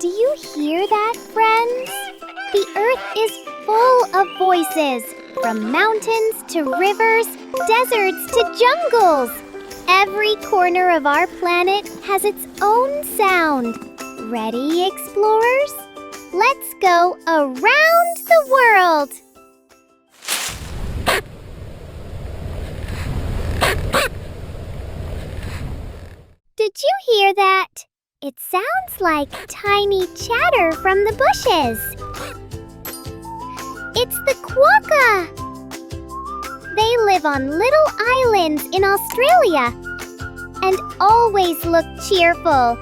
Do you hear that, friends? The earth is full of voices, from mountains to rivers, deserts to jungles. Every corner of our planet has its own sound. Ready, explorers? Let's go around the world! Did you hear that? It sounds like tiny chatter from the bushes. It's the quokka! They live on little islands in Australia and always look cheerful.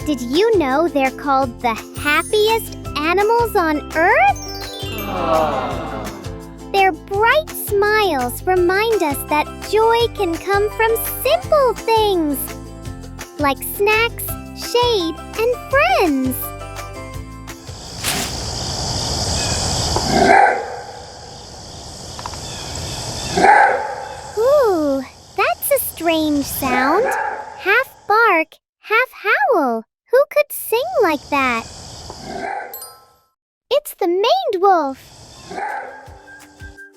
Did you know they're called the happiest animals on Earth? Their bright smiles remind us that joy can come from simple things, like snacks, shade, and friends. Ooh, that's a strange sound. Half bark, half howl. Who could sing like that? It's the maned wolf.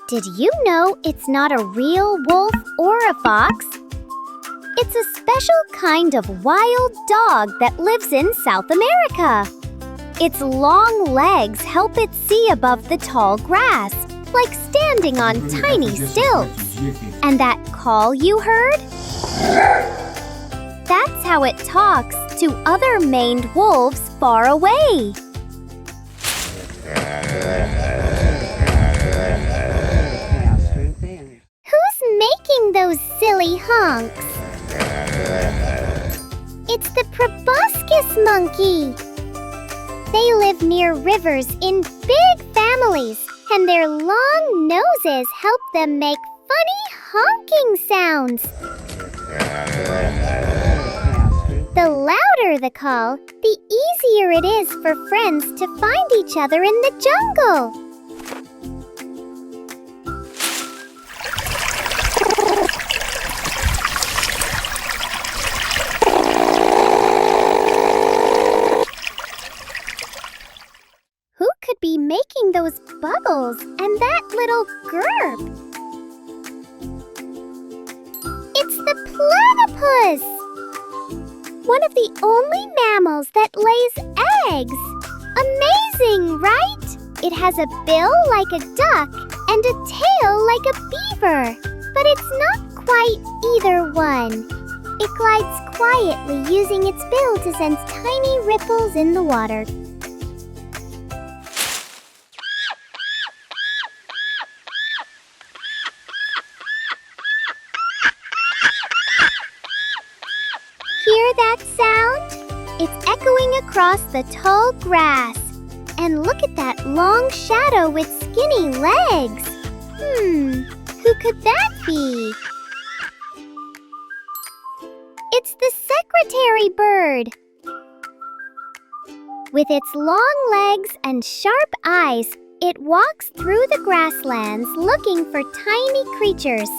Did you know it's not a real wolf or a fox? It's a special kind of wild dog that lives in South America. Its long legs help it see above the tall grass, like standing on tiny stilts. And that call you heard? That's how it talks to other maned wolves far away. Who's making those silly honks? It's the Proboscis monkey. They live near rivers in big families, and their long noses help them make funny honking sounds. The louder the call, the easier it is for friends to find each other in the jungle. Who could be making those bubbles and that little gurp? It's the platypus! One of the only mammals that lays eggs. Amazing, right? It has a bill like a duck and a tail like a beaver. But it's not quite either one. It glides quietly using its bill to sense tiny ripples in the water. Hear that sound? It's echoing across the tall grass. And look at that long shadow with skinny legs. Who could that be? It's the secretary bird. With its long legs and sharp eyes, it walks through the grasslands looking for tiny creatures.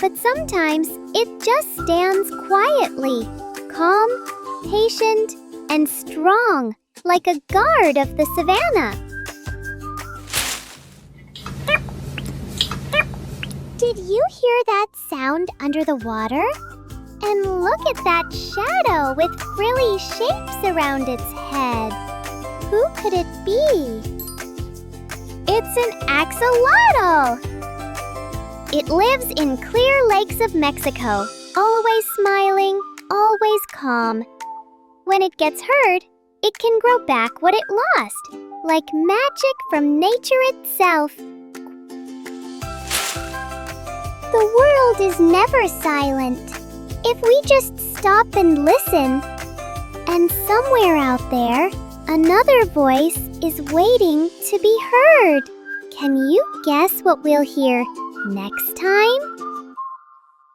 But sometimes it just stands quietly, calm, patient, and strong, like a guard of the savannah. Did you hear that sound under the water? And look at that shadow with frilly shapes around its head. Who could it be? It's an axolotl! It lives in clear lakes of Mexico, always smiling, always calm. When it gets hurt, it can grow back what it lost, like magic from nature itself. The world is never silent. If we just stop and listen, and somewhere out there, another voice is waiting to be heard. Can you guess what we'll hear next time?